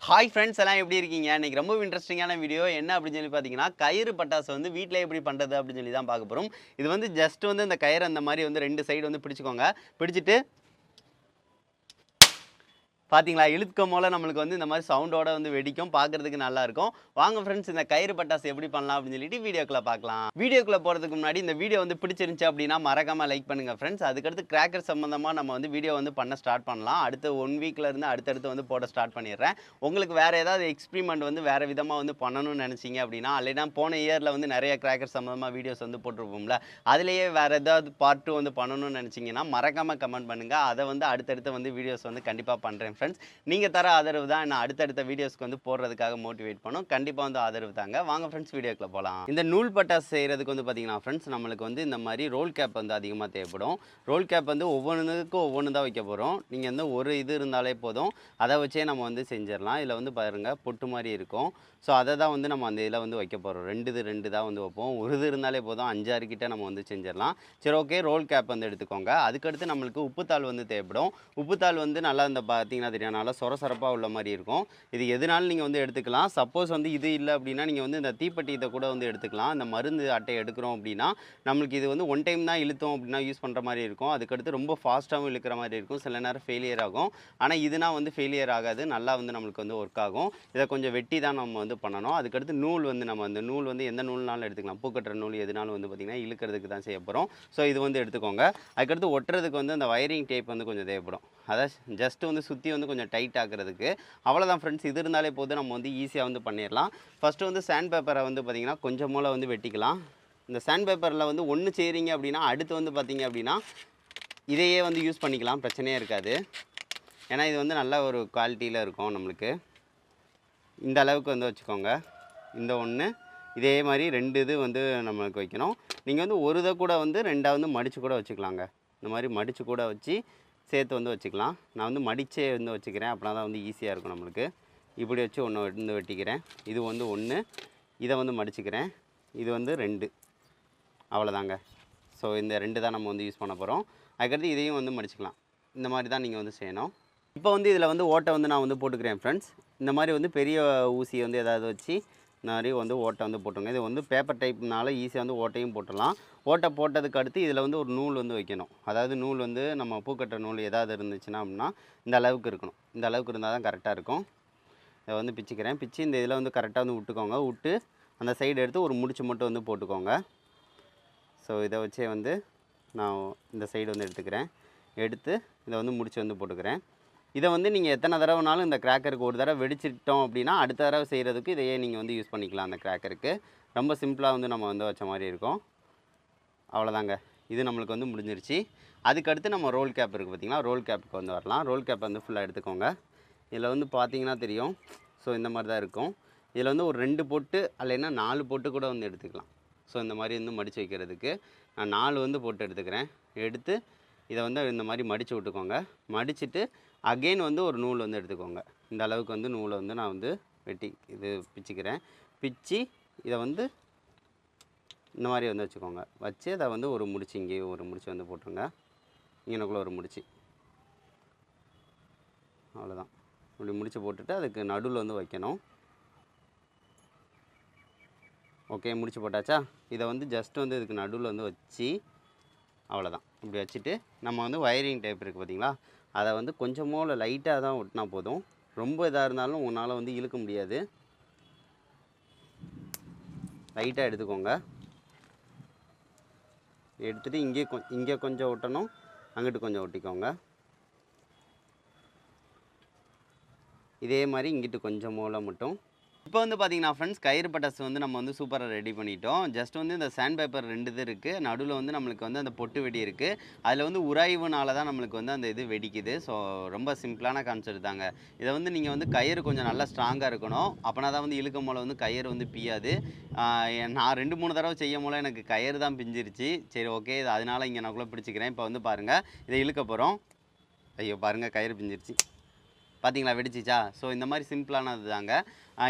Hi friends எல்லாம் எப்படி இருக்கீங்க? இன்னைக்கு ரொம்ப இன்ட்ரெஸ்டிங்கான வீடியோ என்ன அப்படின்னு சொல்லி பார்த்தீங்கன்னா, கயிறு பட்டாசு வந்து வீட்ல எப்படி பண்ணுறது அப்படின்னு சொல்லி தான் பார்க்க போறோம். இது வந்து ஜஸ்ட் வந்து இந்த கயிறு அந்த மாதிரி வந்து 2 சைடு வந்து பிடிச்சுக்கோங்க. பிடிச்சிட்டு பார்த்தீங்களா, இழுக்கும் போல நம்மளுக்கு வந்து இந்த மாதிரி சவுண்டோட வந்து வெடிக்கும். பார்க்கறதுக்கு நல்லா இருக்கும். வாங்க ஃப்ரெண்ட்ஸ் இந்த கயிறு பட்டாசு எப்படி பண்ணலாம் அப்படின்னு சொல்லிட்டு வீடியோக்குள்ள பார்க்கலாம். வீடியோக்குள்ள போறதுக்கு முன்னாடி இந்த வீடியோ வந்து பிடிச்சிருந்துச்சு அப்படின்னா மறக்காம லைக் பண்ணுங்க ஃப்ரெண்ட்ஸ். அதுக்கடுத்து கிராக்கர் சம்பந்தமா நம்ம வந்து வீடியோ வந்து பண்ண ஸ்டார்ட் பண்ணலாம். அடுத்த 1 வீக்ல இருந்து அடுத்தடுத்து வந்து போட ஸ்டார்ட் பண்ணிடுறேன். உங்களுக்கு வேற ஏதாவது எக்ஸ்பெரிமெண்ட் வந்து வேற விதமா வந்து பண்ணணும்னு நினைச்சீங்க அப்படின்னா, இல்லைனா போன இயர்ல வந்து நிறைய கிராக்கர் சம்பந்தமா வீடியோஸ் வந்து போட்டிருப்போம்ல, அதுலயே வேற ஏதாவது பார்ட் 2 வந்து பண்ணணும்னு நினைச்சீங்கன்னா மறக்காம கமெண்ட் பண்ணுங்க. அதை வந்து அடுத்தடுத்து வந்து வீடியோஸ் வந்து கண்டிப்பா பண்றேன் ஃப்ரெண்ட்ஸ். நீங்க தர ஆதரவு தான் நான் அடுத்தடுத்த வீடியோஸ்க்கு வந்து போடுறதுக்காக மோட்டிவேட் பண்ணும். கண்டிப்பா வந்து ஆதரவு தாங்க. வாங்க ஃப்ரெண்ட்ஸ் வீடியோக்குள்ள போலாம். இந்த நூல் பட்டாசு செய்யறதுக்கு வந்து பாத்தீங்கன்னா ஃப்ரெண்ட்ஸ், நம்மளுக்கு வந்து இந்த மாதிரி ரோல் கேப் வந்து அதிகமாக தேவைப்படும். ரோல் கேப் வந்து ஒவ்வொன்றுக்கும் ஒவ்வொன்று தான் வைக்க போகிறோம். நீங்கள் வந்து ஒரு இது இருந்தாலே போதும், அதை வச்சே நம்ம வந்து செஞ்சிடலாம். இதில் வந்து பாருங்க பொட்டு மாதிரி இருக்கும். ஸோ அதை தான் வந்து நம்ம அந்த இதில் வந்து வைக்க போகிறோம். ரெண்டு தான் வந்து வைப்போம். ஒரு இது இருந்தாலே போதும், 5 6 கிட்ட நம்ம வந்து செஞ்சிடலாம். சரி, ஓகே. ரோல் கேப் வந்து எடுத்துக்கோங்க. அதுக்கடுத்து நம்மளுக்கு உப்புத்தாள் வந்து தேவைப்படும். உப்புத்தாள் வந்து நல்லா இந்த பார்த்தீங்கன்னா தெரியும், நல்லா சொரசொரப்பாக உள்ள மாதிரி இருக்கும். இது எதுனாலும் நீங்கள் வந்து எடுத்துக்கலாம். சப்போஸ் வந்து இது இல்லை அப்படின்னா நீங்கள் வந்து இந்த தீப்பெட்டி இதை கூட வந்து எடுத்துக்கலாம். இந்த மருந்து அட்டை எடுக்கிறோம் அப்படின்னா நம்மளுக்கு இது வந்து ஒன் டைம் தான் இழுத்தோம் அப்படின்னா யூஸ் பண்ணுற மாதிரி இருக்கும். அதுக்கடுத்து ரொம்ப ஃபாஸ்ட்டாகவும் இழுக்கிற மாதிரி இருக்கும். சில நேரம் ஃபெயிலியர் ஆகும். ஆனால் இதுனா வந்து ஃபெயிலியர் ஆகாது. நல்லா வந்து நம்மளுக்கு வந்து ஒர்க் ஆகும். இதை கொஞ்சம் வெட்டி தான் நம்ம வந்து பண்ணணும். அதுக்கடுத்து நூல் வந்து நம்ம அந்த நூல் வந்து எந்த நூல்னாலும் எடுத்துக்கலாம். பூக்கட்டுற நூல் எதுனாலும் வந்து பார்த்திங்கன்னா இழுக்கிறதுக்கு தான் செய்ய போகிறோம். ஸோ இது வந்து எடுத்துக்கோங்க. அதுக்கடுத்து ஒட்டுறதுக்கு வந்து அந்த வயரிங் டேப் வந்து கொஞ்சம் தேவைப்படும். அதை ஜஸ்ட்டு வந்து சுற்றி வந்து கொஞ்சம் டைட் ஆக்குறதுக்கு. அவ்வளோதான் ஃப்ரெண்ட்ஸ். இது இருந்தாலே போதும், நம்ம வந்து ஈஸியாக வந்து பண்ணிடலாம். ஃபஸ்ட்டு வந்து சாண்ட் பேப்பரை வந்து பார்த்திங்கன்னா கொஞ்சம் மூளை வந்து வெட்டிக்கலாம். இந்த சாண்ட் பேப்பரில் வந்து ஒன்று செய்கிறீங்க அப்படின்னா அடுத்து வந்து பார்த்திங்க அப்படின்னா இதையே வந்து யூஸ் பண்ணிக்கலாம், பிரச்சனையே இருக்காது. ஏன்னா இது வந்து நல்ல ஒரு குவாலிட்டியில் இருக்கும் நம்மளுக்கு. இந்த அளவுக்கு வந்து வச்சுக்கோங்க. இந்த ஒன்று இதே மாதிரி 2 இது வந்து நம்மளுக்கு வைக்கணும். நீங்கள் வந்து ஒரு இதை கூட வந்து 2ஆக வந்து மடித்து கூட வச்சுக்கலாங்க. இந்த மாதிரி மடித்து கூட வச்சு சேர்த்து வந்து வச்சுக்கலாம். நான் வந்து மடித்தே வந்து வச்சுக்கிறேன். அப்படின்னா தான் வந்து ஈஸியாக இருக்கும் நம்மளுக்கு. இப்படி வச்சு ஒன்று வந்து வெட்டிக்கிறேன். இது வந்து 1, இதை வந்து மடிச்சுக்கிறேன். இது வந்து 2, அவ்வளோதாங்க. ஸோ இந்த 2 தான் நம்ம வந்து யூஸ் பண்ண போகிறோம். அதுக்கடுத்து இதையும் வந்து மடிச்சுக்கலாம். இந்த மாதிரி தான் நீங்கள் வந்து செய்யணும். இப்போ வந்து இதில் வந்து ஓட்டை வந்து நான் வந்து போட்டுக்கிறேன் ஃப்ரெண்ட்ஸ். இந்த மாதிரி வந்து பெரிய ஊசி வந்து ஏதாவது வச்சு இந்த மாதிரி வந்து ஓட்டை வந்து போட்டுருங்க. இது வந்து பேப்பர் டைப்னால ஈஸியாக வந்து ஓட்டையும் போட்டுடலாம். ஓட்டை போட்டதுக்கு அடுத்து இதில் வந்து ஒரு நூல் வந்து வைக்கணும். அதாவது நூல் வந்து நம்ம பூக்கட்டுற நூல் ஏதாவது இருந்துச்சுன்னா அப்படின்னா இந்த அளவுக்கு இருக்கணும். இந்த அளவுக்கு இருந்தால் தான் கரெக்டாக இருக்கும். இதை வந்து பிச்சுக்கிறேன். பிச்சு இந்த இதில் வந்து கரெக்டாக வந்து விட்டுக்கோங்க. விட்டு அந்த சைடு எடுத்து ஒரு முடிச்சு மட்டும் வந்து போட்டுக்கோங்க. ஸோ இதை வச்சே வந்து நான் இந்த சைடு வந்து எடுத்துக்கிறேன். எடுத்து இதை வந்து முடிச்சு வந்து போட்டுக்கிறேன். இதை வந்து நீங்கள் எத்தனை தடவைனாலும் இந்த கிராக்கருக்கு ஒரு தடவை வெடிச்சிட்டோம் அப்படின்னா அடுத்த தடவை செய்கிறதுக்கு இதையே நீங்கள் வந்து யூஸ் பண்ணிக்கலாம். அந்த கிராக்கருக்கு ரொம்ப சிம்பிளாக வந்து நம்ம வந்து வச்ச மாதிரி இருக்கும். அவ்வளோதாங்க. இது நம்மளுக்கு வந்து முடிஞ்சிருச்சு. அதுக்கடுத்து நம்ம ரோல் கேப் இருக்குது பார்த்திங்களா, ரோல் கேப்புக்கு வந்து வரலாம். ரோல் கேப் வந்து ஃபுல்லாக எடுத்துக்கோங்க. இதில் வந்து பார்த்தீங்கன்னா தெரியும். ஸோ இந்த மாதிரி தான் இருக்கும். இதில் வந்து ஒரு 2 பொட்டு இல்லைன்னா 4 பொட்டு கூட வந்து எடுத்துக்கலாம். ஸோ இந்த மாதிரி வந்து மடித்து வைக்கிறதுக்கு நான் 4 வந்து போட்டு எடுத்துக்கிறேன். எடுத்து இதை வந்து இந்த மாதிரி மடித்து விட்டுக்கோங்க. மடிச்சுட்டு அகெயின் வந்து ஒரு நூல் வந்து எடுத்துக்கோங்க. இந்த அளவுக்கு வந்து நூலை வந்து நான் வந்து வெட்டி இது பிச்சுக்கிறேன். பிச்சு இதை வந்து இந்த மாதிரி வந்து வச்சுக்கோங்க. வச்சு அதை வந்து ஒரு முடிச்சு இங்கேயும் ஒரு முடிச்சு வந்து போட்டுருங்க. இங்கனக்குள்ளே ஒரு முடிச்சு. அவ்வளோதான். இப்படி முடிச்சு போட்டுட்டு அதுக்கு நடுவில் வந்து வைக்கணும். ஓகே, முடிச்சு போட்டாச்சா? இதை வந்து ஜஸ்ட் வந்து இதுக்கு நடுவில் வந்து வச்சு அவ்வளோதான். இப்படி வச்சுட்டு நம்ம வந்து வயரிங் டைப் இருக்குது பார்த்திங்களா, அதை வந்து கொஞ்சமோ இல்லை லைட்டாக தான் ஒட்டினா போதும். ரொம்ப இதாக இருந்தாலும் உன்னால் வந்து இழுக்க முடியாது. லைட்டாக எடுத்துக்கோங்க. எடுத்துகிட்டு இங்கே கொஞ்சம் ஒட்டணும், அங்கிட்டு கொஞ்சம் ஒட்டிக்கோங்க. இதே மாதிரி இங்கிட்டு கொஞ்சம் மூளை மட்டும். இப்போ வந்து பார்த்தீங்கன்னா ஃப்ரெண்ட்ஸ், கயிறு பட்டாசு வந்து நம்ம வந்து சூப்பராக ரெடி பண்ணிட்டோம். ஜஸ்ட் வந்து இந்த சாண்ட் பேப்பர் 2 இது இருக்குது. நடுவில் வந்து நம்மளுக்கு வந்து அந்த பொட்டு வெடி இருக்குது. அதில் வந்து உராய்வுனால தான் நம்மளுக்கு வந்து அந்த இது வெடிக்குது. ஸோ ரொம்ப சிம்பிளான கான்செப்ட் தாங்க. இதை வந்து நீங்கள் வந்து கயிறு கொஞ்சம் நல்லா ஸ்ட்ராங்காக இருக்கணும். அப்போனா தான் வந்து இழுக்கும் போல வந்து கயிறு வந்து பியாது. நான் 2 3 தடவை செய்யும் போல எனக்கு கயிறு தான் பிஞ்சிருச்சு. சரி, ஓகே. இது அதனால் இங்கே நான் கூட பிடிச்சிக்கிறேன். இப்போ வந்து பாருங்கள், இதை இழுக்க போகிறோம். ஐயோ பாருங்கள், கயிறு பிஞ்சிருச்சு பார்த்தீங்களா வெடிச்சிச்சா? ஸோ இந்த மாதிரி சிம்பிளானது தாங்க.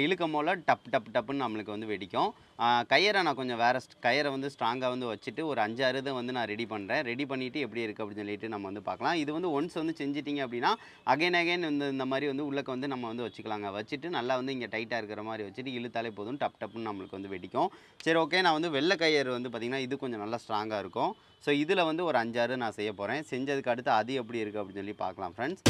இழுக்கும் போல டப் டப் டப்புன்னு நம்மளுக்கு வந்து வெடிக்கும். கயிறை நான் கொஞ்சம் வேறு கயிறை வந்து ஸ்ட்ராங்காக வந்து வச்சுட்டு ஒரு 5, 6 இதை வந்து நான் ரெடி பண்ணுறேன். ரெடி பண்ணிவிட்டு எப்படி இருக்குது அப்படின்னு சொல்லிட்டு நம்ம வந்து பார்க்கலாம். இது வந்து ஒன்ஸ் வந்து செஞ்சிட்டிங்க அப்படின்னா அகைன் வந்து இந்த மாதிரி வந்து உள்ளக்க வந்து நம்ம வந்து வச்சுக்கலாங்க. வச்சுட்டு நல்லா வந்து இங்கே டைட்டாக இருக்கிற மாதிரி வச்சுட்டு இழுத்தாலே போதும், டப் டப்புன்னு நம்மளுக்கு வந்து வெடிக்கும். சரி ஓகே, நான் வந்து வெள்ளை கயிறு வந்து பார்த்திங்கன்னா இது கொஞ்சம் நல்லா ஸ்ட்ராங்காக இருக்கும். ஸோ இதில் வந்து ஒரு 5, 6 நான் செய்ய போகிறேன். செஞ்சதுக்கு அடுத்து அது எப்படி இருக்குது அப்படின்னு சொல்லி பார்க்கலாம் ஃப்ரெண்ட்ஸ்.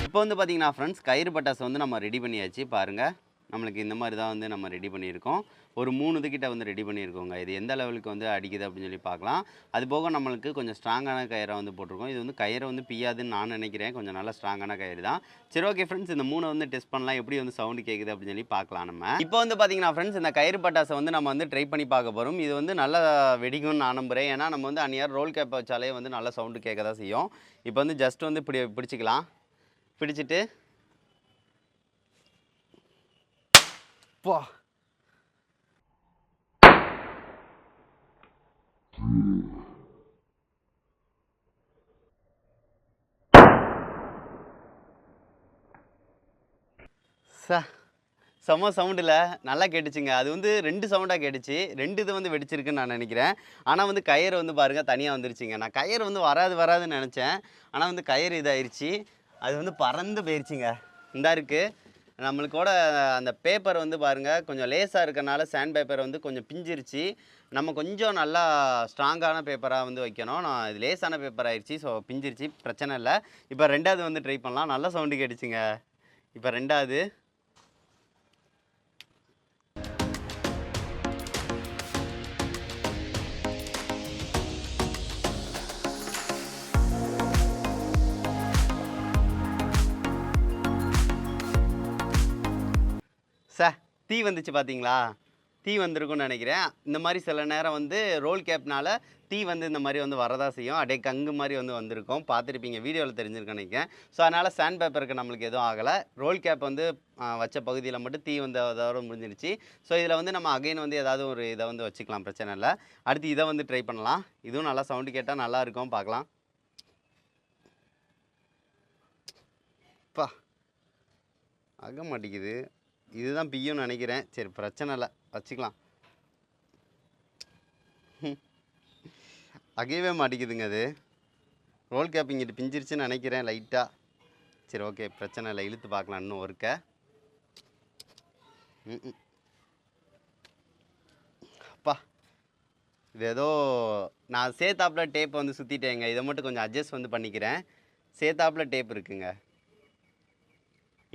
இப்போ வந்து பார்த்தீங்கன்னா ஃப்ரெண்ட்ஸ், கயிறு பட்டாசு வந்து நம்ம ரெடி பண்ணியாச்சு. பாருங்கள், நம்மளுக்கு இந்த மாதிரி தான் வந்து நம்ம ரெடி பண்ணியிருக்கோம். ஒரு 3 இதுக்கிட்ட வந்து ரெடி பண்ணியிருக்கோங்க. இது எந்த லெவலுக்கு வந்து அடிக்குது அப்படின்னு சொல்லி பார்க்கலாம். அது போக நம்மளுக்கு கொஞ்சம் ஸ்ட்ராங்கான கயிறை வந்து போட்டிருக்கோம். இது வந்து கயிறை வந்து பிய்யாதுன்னு நான் நினைக்கிறேன். கொஞ்சம் நல்லா ஸ்ட்ராங்கான கயிறு தான். சரி ஓகே ஃப்ரெண்ட்ஸ், இந்த 3 வந்து டெஸ்ட் பண்ணலாம், எப்படி வந்து சவுண்டு கேட்குது அப்படின்னு சொல்லி பார்க்கலாம் நம்ம. இப்போ வந்து பார்த்தீங்கன்னா ஃப்ரெண்ட்ஸ், இந்த கயிறு பட்டாசை வந்து நம்ம வந்து ட்ரை பண்ணி பார்க்க போகிறோம். இது வந்து நல்லா வெடிக்கும்னு நான் நம்புகிறேன். ஏன்னா நம்ம வந்து அந்நியார் ரோல் கேப்பை வச்சாலே வந்து நல்லா சவுண்டு கேட்க தான் செய்யும். இப்போ வந்து ஜஸ்ட் வந்து இப்படி பிடிச்சிக்கலாம். பிடிச்சிட்டு போ செம்ம சவுண்டில் நல்லா கேட்டுச்சுங்க. அது வந்து 2 சவுண்டாக கேட்டுச்சு. 2 இது வந்து வெடிச்சிருக்குன்னு நான் நினைக்கிறேன். ஆனால் வந்து கயிறு வந்து பாருங்கள் தனியாக வந்துருச்சுங்க. நான் கயிறு வந்து வராதுன்னு நினச்சேன். ஆனால் வந்து கயிறு இதாகிடுச்சு. அது வந்து பறந்து போயிடுச்சுங்க. இந்தா இருக்குது நம்மளுக்கோட அந்த பேப்பர் வந்து பாருங்கள், கொஞ்சம் லேஸாக இருக்கனால சாண்ட் பேப்பர் வந்து கொஞ்சம் பிஞ்சிருச்சு. நம்ம கொஞ்சம் நல்லா ஸ்ட்ராங்கான பேப்பராக வந்து வைக்கணும். நான் இது லேஸான பேப்பர் ஆயிடுச்சு. ஸோ பிஞ்சிருச்சு, பிரச்சனை இல்லை. இப்போ 2வது வந்து ட்ரை பண்ணலாம். நல்லா சவுண்டு கேட்டுச்சுங்க. இப்போ 2வது தீ வந்துச்சு பார்த்தீங்களா? தீ வந்திருக்கும்னு நினைக்கிறேன். இந்த மாதிரி சில நேரம் வந்து ரோல் கேப்னால தீ வந்து இந்த மாதிரி வந்து வரதா செய்யும். அப்படியே கங்கு மாதிரி வந்து வந்திருக்கும். பார்த்துருப்பீங்க, வீடியோவில் தெரிஞ்சிருக்குன்னு நினைக்கிறேன். ஸோ அதனால் சாண்ட் பேப்பருக்கு நம்மளுக்கு எதுவும் ஆகலை. ரோல் கேப் வந்து வச்ச பகுதியில் மட்டும் தீ வந்து அதோட முடிஞ்சிருச்சு. ஸோ இதில் வந்து நம்ம அகைன் வந்து ஏதாவது ஒரு இதை வந்து வச்சுக்கலாம், பிரச்சனை இல்லை. அடுத்து இதை வந்து ட்ரை பண்ணலாம். இதுவும் நல்லா சவுண்டு கேட்டால் நல்லாயிருக்கும், பார்க்கலாம். ஆக மாட்டேங்குது. இதுதான் பிய்யும்னு நினைக்கிறேன். சரி பிரச்சனை இல்லை, வச்சுக்கலாம். அகையவே மாட்டேங்குதுங்க. அது ரோல் கேப் இங்கிட்டு பிஞ்சிருச்சுன்னு நினைக்கிறேன் லைட்டாக. சரி ஓகே, பிரச்சனை இல்லை, இழுத்து பார்க்கலாம் இன்னும் ஒருக்க. அப்பா, இது ஏதோ நான் சேத்தாப்பில் டேப் வந்து சுற்றிட்டேங்க. இதை மட்டும் கொஞ்சம் அட்ஜஸ்ட் வந்து பண்ணிக்கிறேன். சேத்தாப்பில் டேப் இருக்குங்க.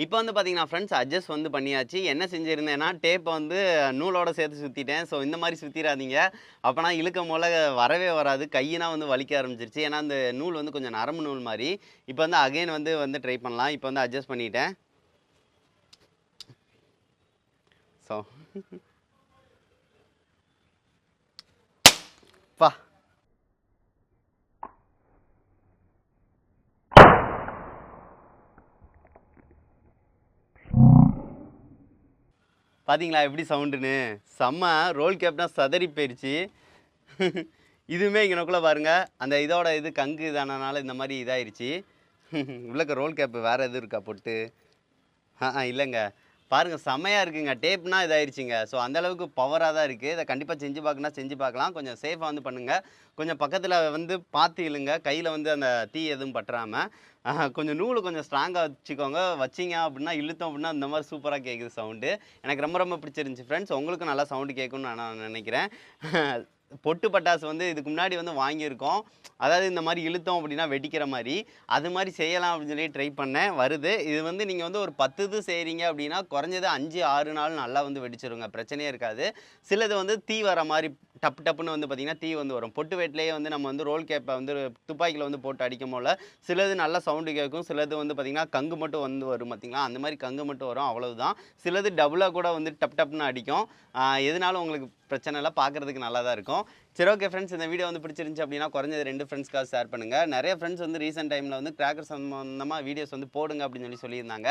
இப்போ வந்து பார்த்தீங்கன்னா ஃப்ரெண்ட்ஸ், அட்ஜஸ்ட் வந்து பண்ணியாச்சு. என்ன செஞ்சுருந்தேன்னா, டேப்பை வந்து நூலோடு சேர்த்து சுற்றிட்டேன். ஸோ இந்த மாதிரி சுற்றிடாதீங்க, அப்போனா இழுக்கும் போல் வரவே வராது. கையினா வந்து வலிக்க ஆரம்பிச்சிருச்சு. ஏன்னா அந்த நூல் வந்து கொஞ்சம் நரம்பு நூல் மாதிரி. இப்போ வந்து அகைன் வந்து ட்ரை பண்ணலாம். இப்போ வந்து அட்ஜஸ்ட் பண்ணிட்டேன். ஸோ பா பார்த்தீங்களா எப்படி சவுண்டுன்னு? செம்ம. ரோல் கேப்னா சதறி போயிடுச்சு. இதுவுமே இங்கனக்குள்ளே பாருங்கள், அந்த இதோட இது கங்கு இதானனால இந்த மாதிரி இதாகிடுச்சு. உள்ளக்க ரோல் கேப்பு வேறு எதுவும் இருக்கா பொட்டு? இல்லைங்க. பாருங்கள், செம்மையாக இருக்குங்க. டேப்னா இதாகிடுச்சிங்க. ஸோ அந்தளவுக்கு பவராக தான் இருக்குது. இதை கண்டிப்பாக செஞ்சு பார்க்கலாம். கொஞ்சம் சேஃபாக வந்து பண்ணுங்கள். கொஞ்சம் பக்கத்தில் வந்து பார்த்து இழுங்க, கையில் வந்து அந்த தீ எதுவும் பற்றாமல். கொஞ்சம் நூல் கொஞ்சம் ஸ்ட்ராங்காக வச்சுக்கோங்க. வச்சிங்க அப்படின்னா, இழுத்தோம் அப்படின்னா இந்த மாதிரி சூப்பராக கேட்குது சவுண்டு. எனக்கு ரொம்ப பிடிச்சிருந்துச்சி ஃப்ரெண்ட்ஸ். உங்களுக்கும் நல்லா சவுண்டு கேட்கும்னு நான் நினைக்கிறேன். பொட்டு பட்டாசு வந்து இதுக்கு முன்னாடி வந்து வாங்கியிருக்கோம். அதாவது இந்த மாதிரி இழுத்தோம் அப்படின்னா வெடிக்கிற மாதிரி, அது மாதிரி செய்யலாம் அப்படின்னு சொல்லி ட்ரை பண்ணேன். வருது. இது வந்து நீங்கள் வந்து ஒரு 10 இது செய்கிறீங்க அப்படின்னா குறைஞ்சது 5, 6 நாள் நல்லா வந்து வெடிச்சிருங்க, பிரச்சனையே இருக்காது. சிலது வந்து தீ வர மாதிரி டப்பு டப்புன்னு வந்து பார்த்திங்கன்னா தீ வந்து வரும். பொட்டு வேட்டிலேயே வந்து நம்ம வந்து ரோல் கேப்பை வந்து துப்பாக்கியில் வந்து போட்டு அடிக்கும் போல் சிலது நல்லா சவுண்டு கேட்கும். சிலது வந்து பார்த்திங்கன்னா கங்கு மட்டும் வந்து வரும் பார்த்திங்களா, அந்த மாதிரி கங்கு மட்டும் வரும், அவ்வளவுதான். சிலது டபுளாக கூட வந்து டப் டப்னு அடிக்கும். எதுனாலும் உங்களுக்கு பிரச்சனை இல்லை, பார்க்குறதுக்கு நல்லா தான் இருக்கும். சரி ஓகே ஃப்ரெண்ட்ஸ், இந்த வீடியோ வந்து பிடிச்சிருந்துச்சு அப்படின்னா குறைஞ்சது 2 ஃப்ரெண்ட்ஸ்க்காக ஷேர் பண்ணுங்கள். நிறைய ஃப்ரெண்ட்ஸ் வந்து ரீசெண்ட் டைமில் வந்து கிராக்கர் சம்பந்தமாக வீடியோஸ் வந்து போடுங்க அப்படின்னு சொல்லியிருந்தாங்க.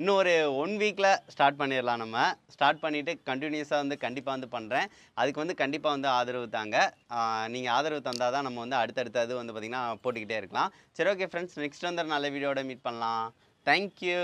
இன்னும் ஒரு 1 வீக்கில் ஸ்டார்ட் பண்ணிடலாம். நம்ம ஸ்டார்ட் பண்ணிவிட்டு கண்டினியூஸாக வந்து கண்டிப்பாக வந்து பண்ணுறேன். அதுக்கு வந்து கண்டிப்பாக வந்து ஆதரவு தாங்க. நீங்கள் ஆதரவு தந்தால் தான் நம்ம வந்து அடுத்தடுத்தது வந்து பார்த்திங்கன்னா போட்டுக்கிட்டே இருக்கலாம். சரி, ஓகே ஃப்ரெண்ட்ஸ், நெக்ஸ்ட் வந்து ஒரு நல்ல வீடியோட மீட் பண்ணலாம். தேங்க்யூ.